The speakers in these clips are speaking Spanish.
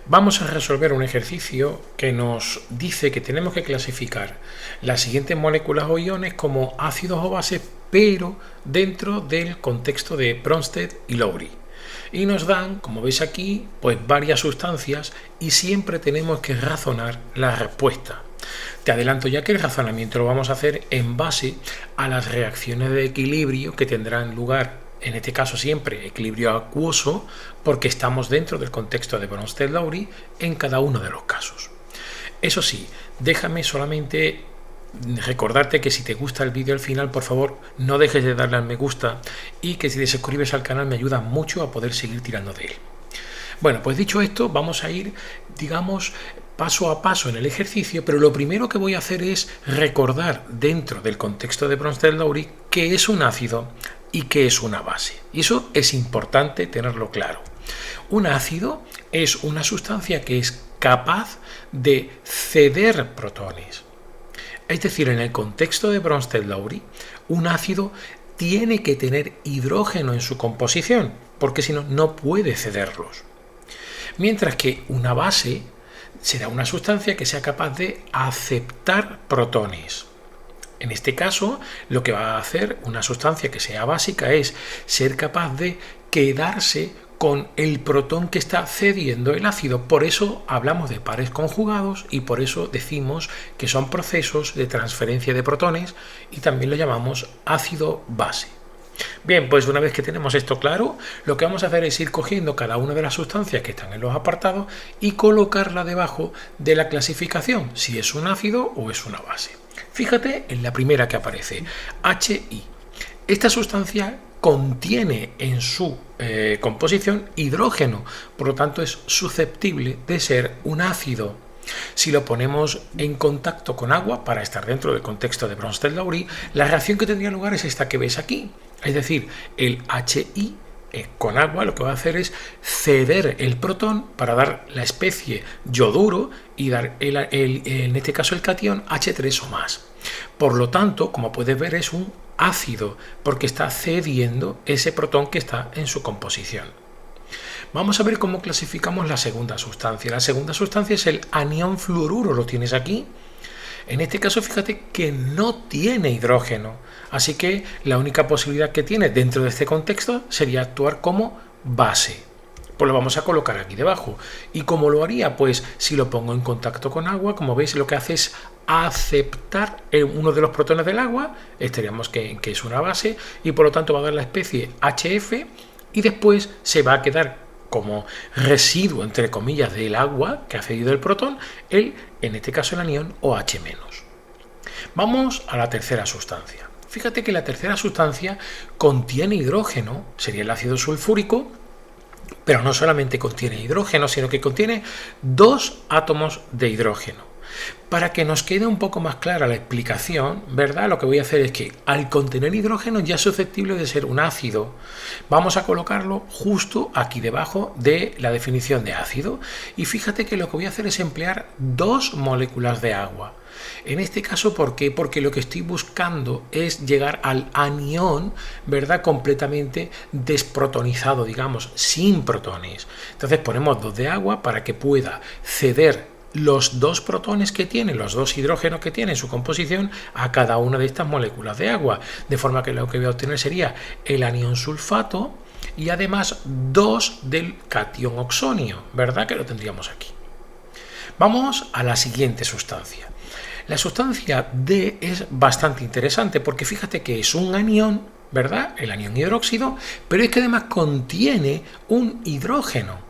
Vamos a resolver un ejercicio que nos dice que tenemos que clasificar las siguientes moléculas o iones como ácidos o bases, pero dentro del contexto de Bronsted y Lowry. Y nos dan, como veis aquí, pues varias sustancias y siempre tenemos que razonar la respuesta. Te adelanto ya que el razonamiento lo vamos a hacer en base a las reacciones de equilibrio que tendrán lugar, en este caso siempre equilibrio acuoso, porque estamos dentro del contexto de Bronsted-Lowry en cada uno de los casos. Eso sí, déjame solamente recordarte que si te gusta el vídeo al final, por favor, no dejes de darle al me gusta y que si te suscribes al canal me ayuda mucho a poder seguir tirando de él. Bueno, pues dicho esto, vamos a ir, digamos, paso a paso en el ejercicio, pero lo primero que voy a hacer es recordar dentro del contexto de Bronsted-Lowry qué es un ácido y qué es una base. Y eso es importante tenerlo claro. Un ácido es una sustancia que es capaz de ceder protones. Es decir, en el contexto de Bronsted-Lowry, un ácido tiene que tener hidrógeno en su composición, porque si no, no puede cederlos. Mientras que una base será una sustancia que sea capaz de aceptar protones. En este caso, lo que va a hacer una sustancia que sea básica es ser capaz de quedarse con el protón que está cediendo el ácido. Por eso hablamos de pares conjugados y por eso decimos que son procesos de transferencia de protones y también lo llamamos ácido-base. Bien, pues una vez que tenemos esto claro, lo que vamos a hacer es ir cogiendo cada una de las sustancias que están en los apartados y colocarla debajo de la clasificación, si es un ácido o es una base. Fíjate en la primera que aparece, HI. Esta sustancia contiene en su composición hidrógeno, por lo tanto es susceptible de ser un ácido. Si lo ponemos en contacto con agua, para estar dentro del contexto de Bronsted-Lowry, la reacción que tendría lugar es esta que ves aquí. Es decir, el HI con agua lo que va a hacer es ceder el protón para dar la especie yoduro y dar en este caso el catión H3 o más. Por lo tanto, como puedes ver, es un ácido porque está cediendo ese protón que está en su composición. Vamos a ver cómo clasificamos la segunda sustancia. La segunda sustancia es el anión fluoruro, lo tienes aquí. En este caso, fíjate que no tiene hidrógeno, así que la única posibilidad que tiene dentro de este contexto sería actuar como base. Pues lo vamos a colocar aquí debajo. ¿Y cómo lo haría? Pues si lo pongo en contacto con agua, como veis, lo que hace es aceptar uno de los protones del agua, estaríamos que es una base, y por lo tanto va a dar la especie HF y después se va a quedar como residuo, entre comillas, del agua que ha cedido el protón, en este caso el anión OH-. Vamos a la tercera sustancia. Fíjate que la tercera sustancia contiene hidrógeno, sería el ácido sulfúrico, pero no solamente contiene hidrógeno, sino que contiene 2 átomos de hidrógeno. Para que nos quede un poco más clara la explicación, ¿verdad? Lo que voy a hacer es que al contener hidrógeno ya es susceptible de ser un ácido. Vamos a colocarlo justo aquí debajo de la definición de ácido. Y fíjate que lo que voy a hacer es emplear 2 moléculas de agua. En este caso, ¿por qué? Porque lo que estoy buscando es llegar al anión, ¿verdad? Completamente desprotonizado, digamos, sin protones. Entonces ponemos 2 de agua para que pueda ceder los 2 protones que tiene, los 2 hidrógenos que tiene en su composición a cada una de estas moléculas de agua, de forma que lo que voy a obtener sería el anión sulfato y además 2 del catión oxonio, ¿verdad? Que lo tendríamos aquí. Vamos a la siguiente sustancia. La sustancia D es bastante interesante porque fíjate que es un anión, ¿verdad? El anión hidróxido, pero es que además contiene un hidrógeno.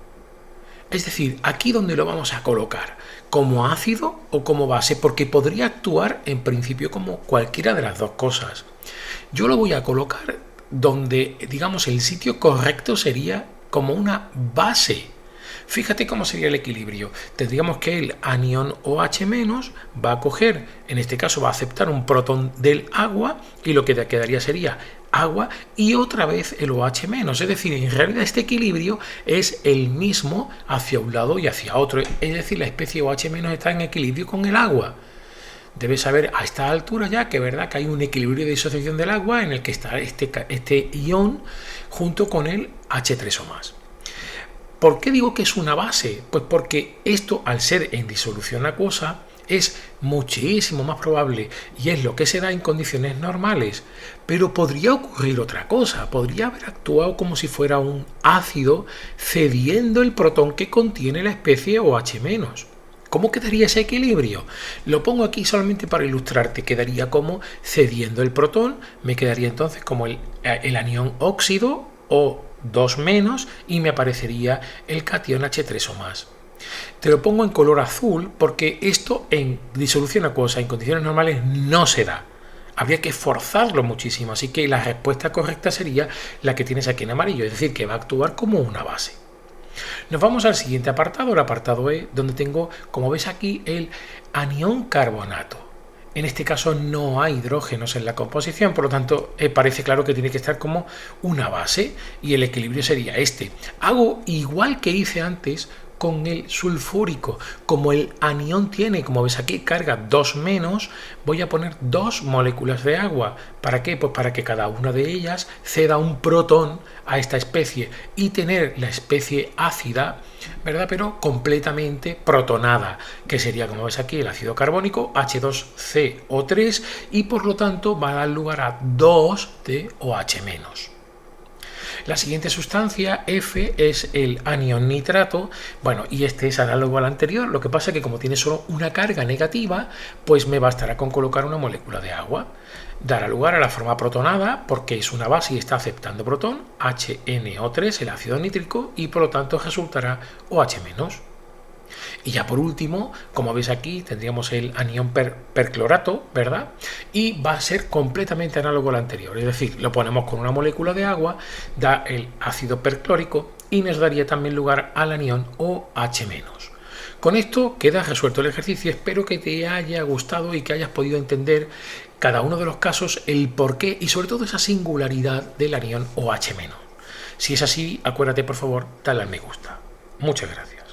Es decir, aquí donde lo vamos a colocar, como ácido o como base, porque podría actuar en principio como cualquiera de las dos cosas. Yo lo voy a colocar donde, digamos, el sitio correcto sería como una base. Fíjate cómo sería el equilibrio. Tendríamos que el anión OH- va a coger, en este caso va a aceptar un protón del agua y lo que quedaría sería agua y otra vez el OH-. Es decir, en realidad este equilibrio es el mismo hacia un lado y hacia otro. Es decir, la especie OH- está en equilibrio con el agua. Debes saber a esta altura ya que, ¿verdad?, que hay un equilibrio de disociación del agua en el que está este ion junto con el H3 o más. ¿Por qué digo que es una base? Pues porque esto, al ser en disolución acuosa, es muchísimo más probable y es lo que se da en condiciones normales. Pero podría ocurrir otra cosa, podría haber actuado como si fuera un ácido cediendo el protón que contiene la especie OH-. ¿Cómo quedaría ese equilibrio? Lo pongo aquí solamente para ilustrarte. Quedaría como cediendo el protón, me quedaría entonces como el anión óxido o 2- y me aparecería el catión H3 o más. Te lo pongo en color azul porque esto en disolución acuosa en condiciones normales no se da. Habría que forzarlo muchísimo, así que la respuesta correcta sería la que tienes aquí en amarillo, es decir, que va a actuar como una base. Nos vamos al siguiente apartado, el apartado E, donde tengo, como ves aquí, el anión carbonato. En este caso no hay hidrógenos en la composición, por lo tanto parece claro que tiene que estar como una base y el equilibrio sería este. Hago igual que hice antes con el sulfúrico. Como el anión tiene, como ves aquí, carga 2-, voy a poner 2 moléculas de agua. ¿Para qué? Pues para que cada una de ellas ceda un protón a esta especie y tener la especie ácida, ¿verdad? Pero completamente protonada, que sería, como ves aquí, el ácido carbónico H2CO3 y por lo tanto va a dar lugar a 2 de OH-. La siguiente sustancia, F, es el anión nitrato. Bueno, y este es análogo al anterior. Lo que pasa es que como tiene solo una carga negativa, pues me bastará con colocar una molécula de agua. Dará lugar a la forma protonada porque es una base y está aceptando protón, HNO3, el ácido nítrico, y por lo tanto resultará OH-. Y ya por último, como veis aquí, tendríamos el anión perclorato, ¿verdad? Y va a ser completamente análogo al anterior. Es decir, lo ponemos con una molécula de agua, da el ácido perclórico y nos daría también lugar al anión OH-. Con esto queda resuelto el ejercicio. Espero que te haya gustado y que hayas podido entender cada uno de los casos, el porqué y sobre todo esa singularidad del anión OH-. Si es así, acuérdate por favor, dale al me gusta. Muchas gracias.